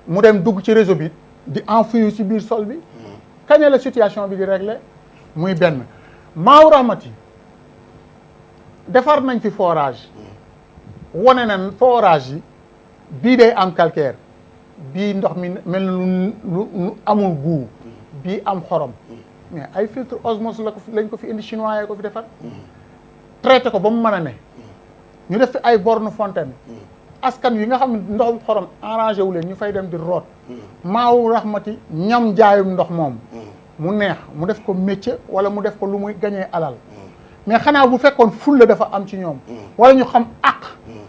B: mu dem dugg ci réseau bi di enfouir ci biir sol bi kañ la situation bi di régler muy benn maaw rahmati defar nañ fi forage wane na forage yi bii day am calcaire bii ndox mi mel na lu amul goût bii am xorom mais ay filtre osmose lañ ko fi indi chinois yi ko fi defar traité ko ba mu mën a ne ñu def fi ay borne fontaine askan yi nga xam ne ndoxum xorom arrangé wu leen ñu fay dem di root maaw rahmati ñam jaayum ndox moom mu neex mu def ko métier wala mu def ko lu muy gañee alal mais xanaa bu fekkoon fulla dafa am ci ñoom wala ñu xam àq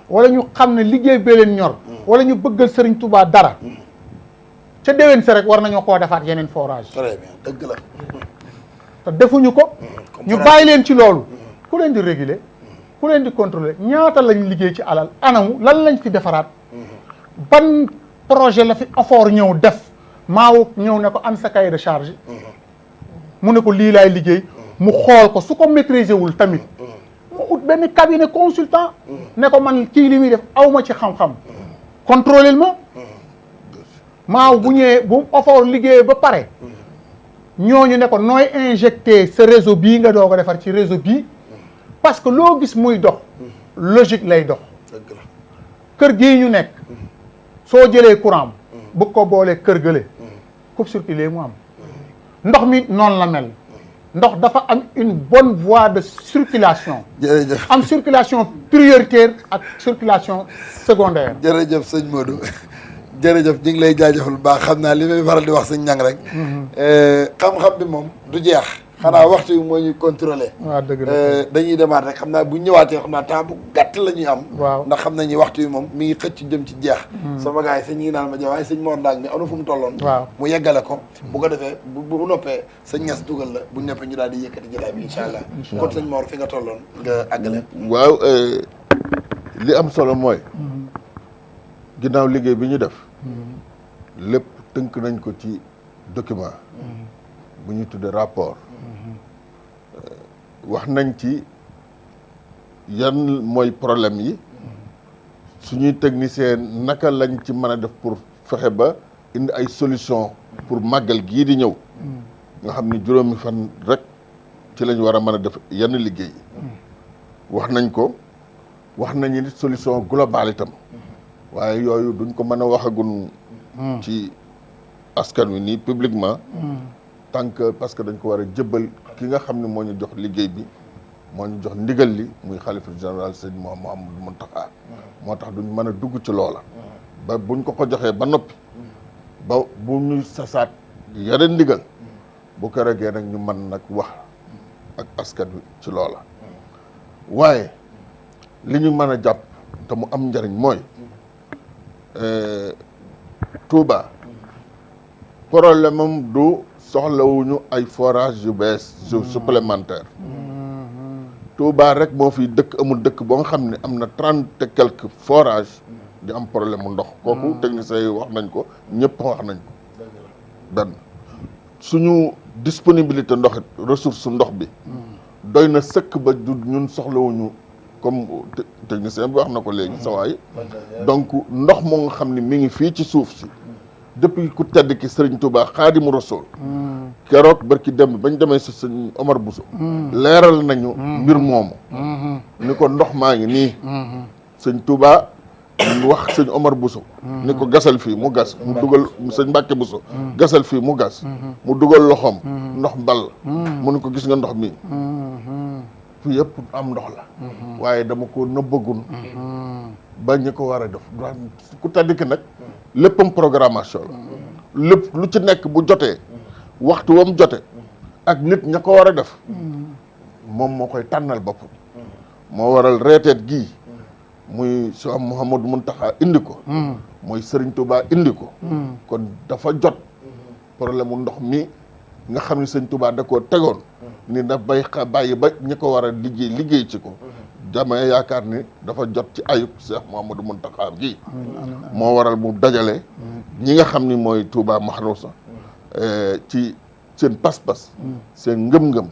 B: wala ñu xam ne liggéey bee leen ñor wala ñu bëggal Sëriñ Tuubaa dara ca déwén sa rek war nañoo koo defaat yeneen forage
A: très bien dëgg la
B: te defuñu ko ñu bàyyi leen ci loolu ku leen di réguler ku leen di contrôler ñaata lañ liggéey ci alal anamu lan lañ fi defaraat ban projet la fi effort ñëw def maaw ñëw ne ko am sa cahier de charge mu ne ko lii laay liggéey mu xool ko su ko maîtriser wul tamit mu ut benn cabinet consultant ne ko man kii li muy def awma ci xam-xam contrôler ma maaw bu ñëwee bu effort liggéeyee ba pare ñooñu ne ko nooy injecté sa réseau bii nga doog a defar ci réseau bii parce que loo gis muy dox logique lay dox
A: dëgg la
B: kër gii ñu nekk soo jëlee courant bëgg ko boolee kër gële coupe-circuit mu am ndox mi noonu la mel ndox dafa am une bonne voie de circulation
A: jërëjëf
B: am circulation prioritaire ak circulation secondaire
A: jërëjëf sëñ Modou jërëjëf ñu ngi lay jaajëfal bu baax xam naa li may faral di wax sëñ ñang rek xam-xam bi moom du jeex xanaa waxtu yi moo ñuy contrôlé
B: waaw dëgg la
A: dañuy demaat rek xam naa bu ñëwaatee xam naa temps bu gàtt la ñuy am
B: waaw
A: ndax xam nañu waxtu yi moom mi ngi xëcc jëm ci jeex sama gars yi sëñ ñi naan ma ja waaye sëñ Mor Ndaak mi am na fu mu tolloon
B: waaw
A: mu yeggale ko bu ko defee bu noppee sëñ Ñas dugal la bu noppee ñu daal di yëkkati jotaay bi incha allah kon sëñ Mor fi nga tolloon nga àggale
C: waaw li am solo mooy ginnaaw liggéey bi ñu def lépp tënk nañ ko ci document bu ñu tuddee rapport wax nañ ci yan mooy problème yi suñuy technicien naka lañ ci mën a def pour fexe ba indi ay solution pour màggal gii di ñëw nga xam ni juróomi fan rek ci lañ war a mën a def yenn liggéey yi wax nañ ko wax nañu nit solution globale itam waaye yooyu duñ ko mën a waxagun ci askan wi nii publiquement tant que parce que dañ ko war a jëbbal ki nga xam ne moo ñu jox liggéey bi moo ñu jox ndigal li muy xalifa général sëñ Mouhamadou Mountakha moo tax duñ mën a dugg ci loola ba buñ ko joxee ba noppi ba bu ñuy sasaat yeneen ndigal bu ko regee nag ñu mën nag wax ak askan wi ci loola waaye li ñu mën a jàpp te mu am njariñ mooy Touba problème am du soxlawuñu ay forage yu bees supplémentaire Touba rek moo fi dëkk amul dëkk boo nga xam ne am na 30 et quelques forages di am problème mu ndox kooku techniciens yi wax nañ ko ñëpp wax nañ ko benn suñu disponibilité ndox ressource ndox bi doy na sëkk ba du ñun soxlawuñu comme technicien bi wax na ko léegi sa waay donc ndox moo nga xam ne mi ngi fii ci suuf si depuis ku tedd ki Sëriñ Touba Xaadimu Rasuul keroog barki dem bañ demee si sëñ Omar Bousso leeral nañu mbir moomu ni ko ndox maa ngi nii sëñ Touba wax sëñ Omar Bousso ni ko gasal fii mu gas mu dugal sëñ Mbàkke Bousso gasal fii mu gas mu dugal loxoom ndox mbal mu ni ko gis nga ndox mi fii yëpp am ndox la waaye dama ko nëbbagun ba ñi ko war a def ku tedd ki nag léppam programmation la lépp lu ci nekk bu jotee waxtu wam jote ak nit ña ko war a def moom moo koy tànnal boppam moo waral reeteet gii muy Cheikh Mouhamadou Mountakha indi ko mooy Serigne Touba indi ko kon dafa jot problème mu ndox mi nga xam ne Serigne Touba da koo tegoon ni na bàyyi ba ñi ko war a liggéey ci ko damay yaakaar ni dafa jot ci ayub Cheikh Mouhamadou Mountakha gi moo waral mu dajale ñi nga xam ni mooy Touba Mahrousa ci seen pas-pas seen ngëm-ngëm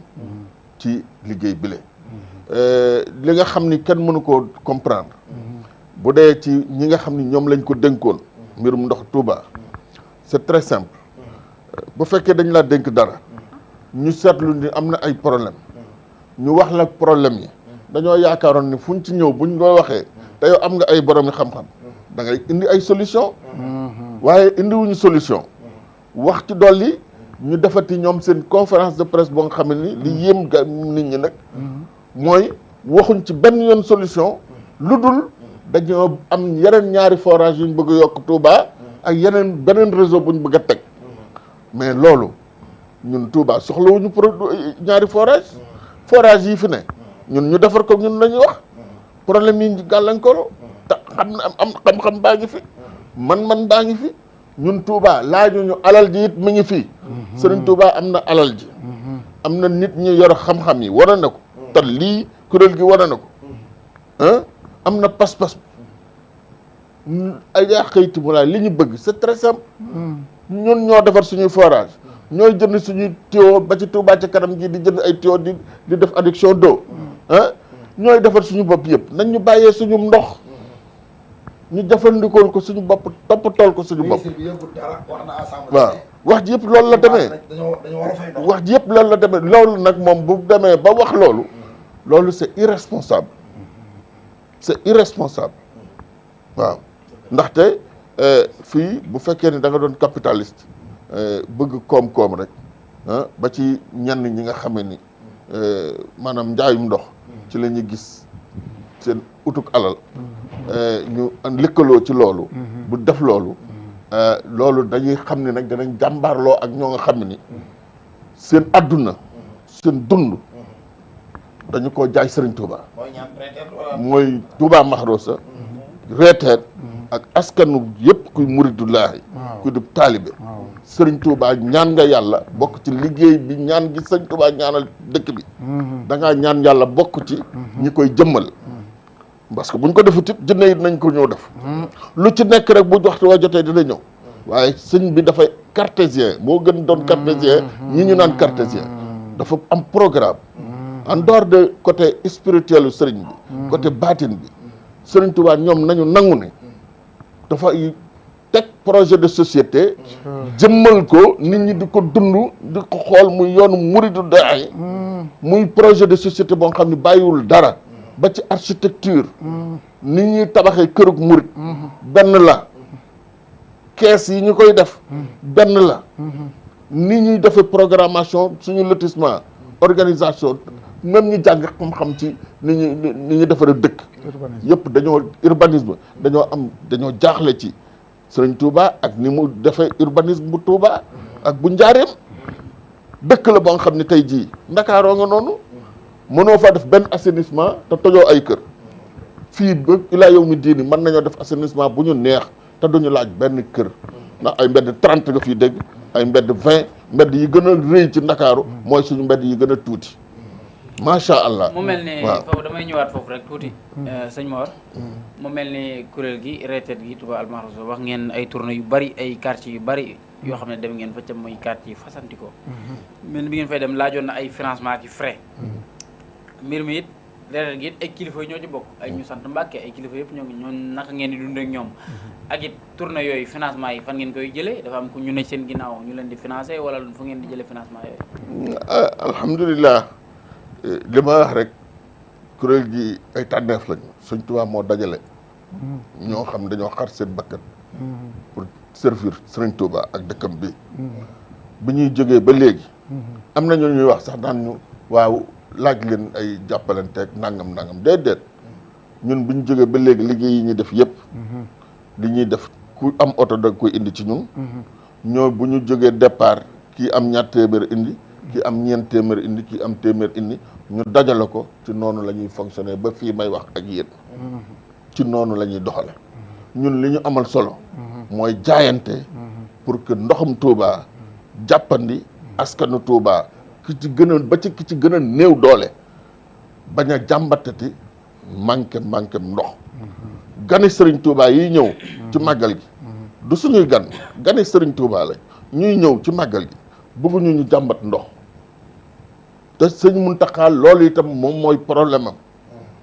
C: ci liggéey bile li nga xam ni kenn mënu koo comprendre bu dee ci ñi nga xam ni ñoom lañ ko dénkoon mbirum ndox Touba c'est très simple bu fekkee dañ laa dénk dara ñu seetlu ni am na ay problème ñu wax la problème yi dañoo yaakaaroon ni fuñ ci ñëw buñ ko waxee te yow am nga ay borom xam-xam da ngay indi ay solution waaye indiwuñu solution wax ci dolli ñu defati ñoom seen conférence de presse boo nga xam ne ni li yéem nit ñi nag mooy waxuñ ci benn yoon solution lu dul dañoo am yeneen ñaari forage yuñ bëgg a yokk Touba ak yeneen beneen réseau buñ bëgg a teg mais loolu ñun Touba soxlawuñu ñaari forage yi fi ne ñun ñu defar ko ñun lañuy wax problème yi gàllankoor te am xam-xam baa ngi fi man baa ngi fi ñun Touba laajuñu alal ji it mi ngi fi Serigne Touba am na alal ji am na nit ñi yor xam-xam yi wane na ko te lii kuréel gi wane na ko am na pas-pas ay yaa xëyti mu li ñu bëgg c'est très simple ñun ñoo defar suñuy forage ñooy jënd suñuy tuyau ba ci Touba ca kanam gi di jënd ay tuyau di def adduction d'eau ñooy defar suñu bopp yëpp nañ ñu bàyyee suñu ndox ñu jëfandikoo ko suñu bopp toppatool ko suñu bopp waaw wax ji yëpp loolu la demee wax ji yëpp loolu la demee loolu nag moom bu demee ba wax loolu c'est irresponsable waaw ndaxte fii bu fekkee ne da nga doon capitaliste bëgg koom-koom rek ba ci ñenn ñi nga xamee ni maanaam njaayum ndox ci la ñuy gis seen utuk alal ñu lëkkaloo ci loolu bu def loolu dañuy xam ne nag danañ jàmbaarloo ak ñoo nga xam ne ni seen adduna seen dund dañu ko jaay Serigne Touba mooy Touba Mahrousa reeteet ak askanu yëpp kuy muridullaahi kuy du taalibe Serigne Touba ñaan nga yàlla bokk ci liggéey bi ñaan gi Serigne Touba ñaanal dëkk bi da ngaa ñaan yàlla bokk ci ñi koy jëmmal parce que buñ ko defut it jinne it nañ ko ñëw def lu ci nekk rek bu waxtu waa jotee dina ñëw waaye sëñ bi dafay cartésien moo gën doon cartésien ñi ñu naan cartésien dafa am programme en dehors de côté spirituel sëriñ bi côté baatin bi Serigne Touba ñoom nañu nangu ne dafa teg projet de société jëmmal ko nit ñi di ko dund di ko xool muy yoonu muridu daay muy projet de société boo xam ne bàyyiwul dara ba ci architecture nit ñuy tabaxee kërug murid benn la kees yi ñu koy def benn la nit ñuy defee programmation suñu lotissement organisation même ñu jàng xam-xam ci ni ñuy defaree dëkk yëpp dañoo jaaxle ci Sëriñ Touba ak ni mu defee urbanisme bu Touba ak bu Njaareem. dëkk la ba nga xam ne tey jii Ndakaaroo nga noonu mënoo fa def benn assainissement te tojoo ay kër fii ba ilaa yow mi diini mën nañoo def assainissement bu ñu neex te duñu laaj benn kër ndax ay mbedd 30 nga fii dégg ay mbedd 20 mbedd yi gën a rëy ci Ndakaaru mooy suñu mbedd yi gën a tuuti macha allah.
D: mu mel ni foofu damay ñëwaat foofu rek tuuti. sëñ Mor. mu mel ni kuréel gi retraite gi Touba Al Mahrousa wax ngeen ay tournée yu bari ay quartiers yu bari yoo xam ne dem ngeen fa ca muy quartier yi fasantikoo. mel ni bi ngeen fay dem laajoon na ay financement ki frais. mbir mi it retraite gi it ay kilifa ñoo ci bokk ay ñu sant Mbàkke ay kilifa yëpp ñoo naka ngeen di dund ak ñoom. ak it tournée yooyu financement yi fan ngeen koy jëlee dafa am ku ñu ne seen ginnaaw ñu leen di financé wala fu ngeen di jëlee financement yooyu.
C: alhamdulilah. li ma wax rek kuréel gi ay tànneef lañu Sëñ Tuubaa moo dajale ñoo xam dañoo xar seen bakkan pour servir Sëriñ Tuubaa ak dëkkam bi bi ñuy jógee ba léegi am na ñu ñuy wax sax daan ñu waaw laaj leen ay jàppalanteeg nangam déedéet ñun bi ñu jógee ba léegi liggéey yi ñuy def yëpp li ñuy def ku am oto da koy indi ci ñun ñoo bu ñu jógee départ kii am ñaar téeméer indi ki am ñeent téeméer indi ki am téeméer indi ñu dajale ko ci noonu la ñuy fonctionner ba fii may wax ak yéen ci noonu la ñuy doxale ñun li ñu amal solo mooy jaayante pour que ndoxum Touba jàppandi askanu Touba ki ci gën a néew doole bañ a jàmbatati manqué ndox gani Serigne Touba yi ñëw ci màggal gi du suñuy gani Serigne Touba la ñuy ñëw ci màggal gi bëgguñu ñu jàmbat ndox te sëñ Muntaxa loolu itam moom mooy problème am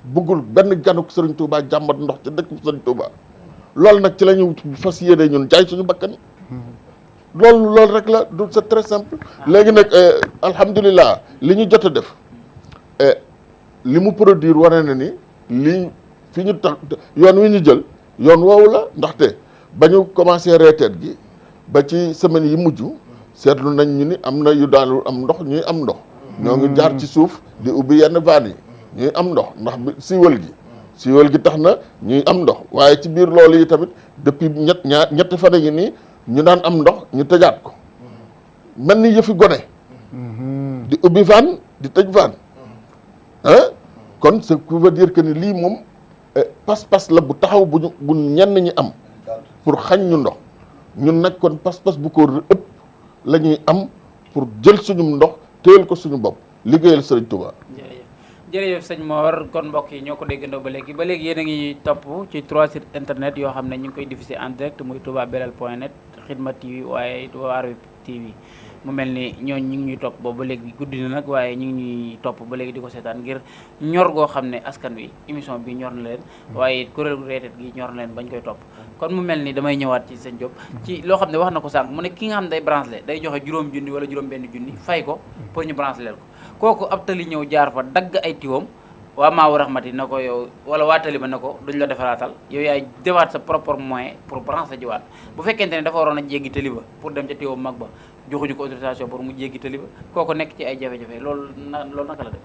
C: bëggul benn ganuk Sëriñ Touba jàmbat ndox ci dëkk Sëriñ Touba loolu nag ci la ñu fas yéene ñun jaay suñu bakkan loolu rek la du c'est très simple léegi nag alhamdulilah li ñu jot a def li mu produire wane na ni lii fi ñu tax yoon wi ñu jël yoon woowu la ndaxte ba ñu commencé reeteet gi ba ci semaine yi mujj seetlu nañ ñu ni am na yu daanul am ndox ñuy am ndox ñoo ngi jaar ci suuf di ubbi yenn vannes yi ñuy am ndox ndax siiwal gi tax na ñuy am ndox waaye ci biir loolu yi tamit depuis ñetti fan yi nii ñu daan am ndox ñu tëjaat ko mel ni yëfi gone di ubbi vanne di tëj vanne kon ce qui veut dire que ni lii moom pas-pas la bu taxaw bu ñenn ñi am pour xañ ñu ndox ñun nag kon pas-pas bu ko ëpp la ñuy am pour jël suñu ndox téyel ko suñu bopp liggéeyal Sëriñ Touba.
D: jërëjëf sëñ Mor kon mbokk yi ñoo ko déggandoo ba léegi yéen a ngi topp ci 3 sites internet yoo xam ne ñu ngi koy diffuser en direct muy toubabelal.net Xidma TV waaye Waarwi TV mu mel ni ñooñu ñu ngi ñuy topp boobu ba léegi guddi na nag waaye ñu ngi ñuy topp ba léegi di ko seetaan ngir ñor goo xam ne askan wi émission bi ñor na leen waaye kuréel reetet gi ñor na leen bañ koy topp kon mu mel ni damay ñëwaat ci sëñ Diop ci loo xam ne wax na ko sànq mu ne ki nga xam ne day branché day joxe juróom junni wala juróom benn junni fay ko pour ñu branché leen ko kooku ab tali ñëw jaar fa dagg ay tiwoom waa Maawu Rahmati na ko yow wala waa tali ba na ko duñ la defaraatal yow yaay defaat sa propre moyen pour branché jiwaat bu fekkente ne dafa waroon a jéggi tali ba pour dem ca tiwoom mag ba joxuñu ko autorisation pour mu jéggi tali ba kooku nekk ci ay jafe-jafe loolu naka la def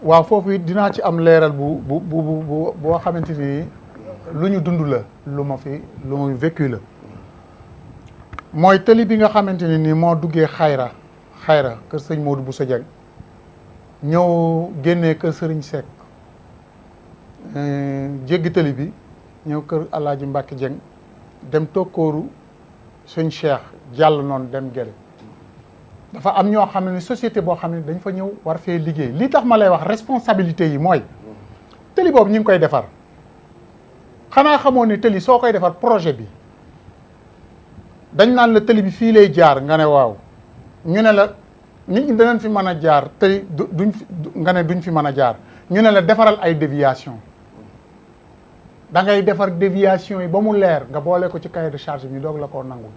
B: waaw foofu it dinaa ci am leeral boo xamante ni lu ñu dund la lu ma vécu la mooy tali bi nga xamante ne ni moo duggee xayra kër sëñ Modou Bousso Dieng ñëw génnee kër Sëriñ Seck jéggi tali bi ñëw kër Alaaji Mbàkke Dieng dem tokkooru sëñ Cheikh jàll noonu dem Gere dafa am ñoo xam ne société boo xam ne dañ fa ñëw war fee liggéey li tax ma lay wax responsabilité yi mooy tali boobu ñu ngi koy defar xanaa xamoo ne tali soo koy defar projet bi dañ naan la tali bi fii lay jaar nga ne waaw ñu ne la nit ñi danañ fi mën a jaar tey duñ fi mën a jaar ñu ne la defaral ay déviation da ngay defar déviation yi ba mu leer nga boole ko ci cahier de charge bi ñu doog la koo nangul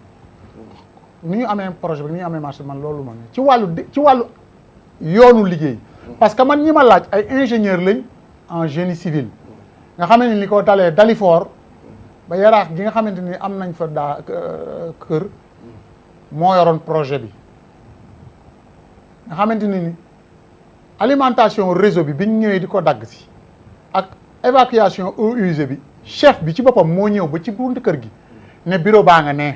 B: ni ñu amee projet bi ni ñu amee marché man loolu ma ne ci wàllu yoonu liggéey parce que man ñi ma laaj ay ingénieur lañ en génie civil nga xam ne li ko dalee Dalifort ba Yaraax gi nga xamante ni am nañ fa kër moo yoroon projet bi nga xamante ni alimentation réseau bi biñ ñëwee di ko dagg si ak évacuation eaux usées bi chef bi ci boppam moo ñëw ba ci buntu kër gi ne bureau baa nga ne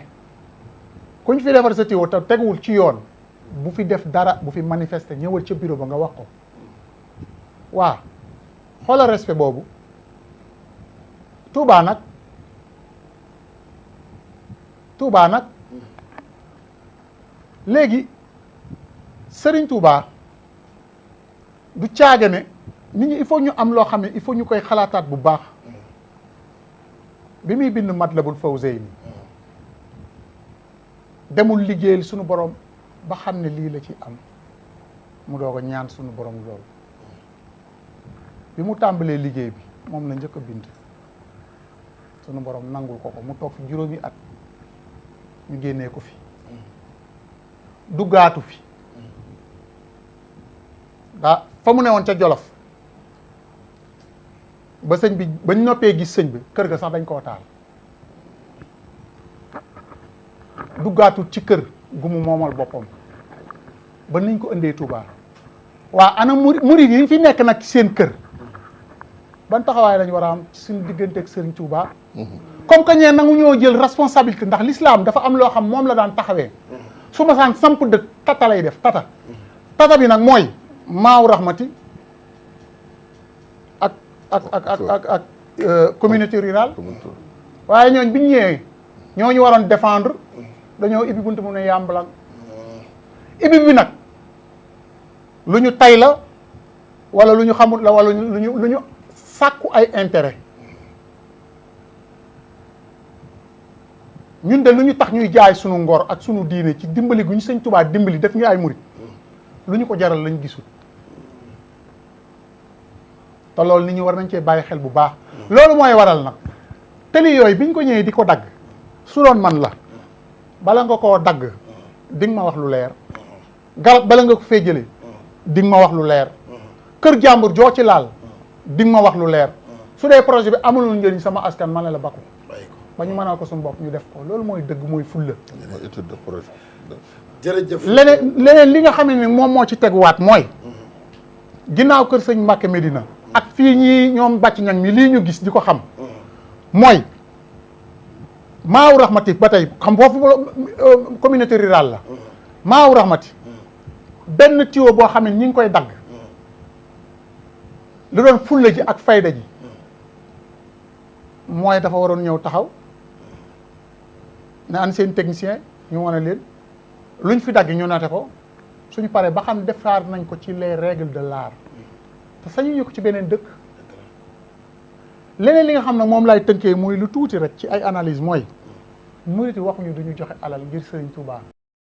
B: kuñ fi defar sa tuyau te teguwul ci yoon bu fi def dara bu fi manifester ñëwal ca bureau ba nga wax ko waa xoolal respect boobu. Touba nag léegi Serigne Touba du caaga ne nit ñi il faut ñu am loo xam ne il faut ñu koy xalaataat bu baax bi muy bind Matlabul Fawzayni demul liggéeyal sunu borom ba xam ne lii la ci am mu doog a ñaan sunu borom loolu bi mu tàmbalee liggéey bi moom la njëkk a bind sunu borom nangul ko mu toog fi juróomi at ñu génnee ko fi duggaatu fi daa fa mu ne woon ca Jolof ba sëñ bi bañ noppee gis sëñ bi kër ga sax dañ koo taal duggaatul ci kër gu mu moomal boppam ba niñ ko indee Touba waa ana murid yi fi nekk nag ci seen kër ban taxawaay lañ war a am ci suñu diggante ak Serigne Touba comme que ñee nangu ñoo jël responsabilité ndax l'islam dafa am loo xam moom la daan taxawee su ma saan samp dëkk tata lay def tata bi nag mooy maaw raxmati ak communauté rurale waaye ñooñ biñ ñëwee ñooñu waroon défendre dañoo ibbi buntu mu ne yàmbalang ibbi bi nag lu ñu tay la wala lu ñu xamul la wala lu ñu sàkku ay intérêt ñun de lu ñu tax ñuy jaay sunu ngor ak sunu diine ci dimbali gu ñu sëñ Tuubaa dimbali def ñu ay murit lu ñu ko jaral lañ gisul te loolu nit ñi war nañ cee bàyyi xel bu baax loolu mooy waral nag tëli yooyu biñ ko ñëwee di ko dagg su doon man la bala nga koo dagg di nga ma wax lu leer garab bala nga ko fee jëlee di nga ma wax lu leer kër jàmbur joo ci laal di nga ma wax lu leer su dee projet bi amulul njëriñ sama askan ma ne la bakku ba ñu mënal ko suñu bopp ñu def ko loolu mooy dëgg mooy fulla
C: étude de projet
A: jërëjëf
B: leneen li nga xam ne moom moo ci teguwaat mooy ginnaaw kër sëñ Mbàkke Medina ak fii ñii ñoom bàcc ñang mi lii ñu gis di ko xam mooy maaw raxmati ba tey xam foofu communauté rurale la maaw raxmati benn tuyau boo xam ne ñi ngi koy dagg lu doon fulla ji ak fayda ji mooy dafa waroon ñëw taxaw ne an seen technicien ñu wane leen luñ fi dagg ñu noté ko suñu paree ba xam defaar nañ ko ci les règles de l'art te sañu ñu ko ci beneen dëkk leneen li nga xam ne moom laay tënkee mooy lu tuuti rek ci ay analyse mooy murit waxuñu duñu joxe alal ngir Sëriñ Tuubaa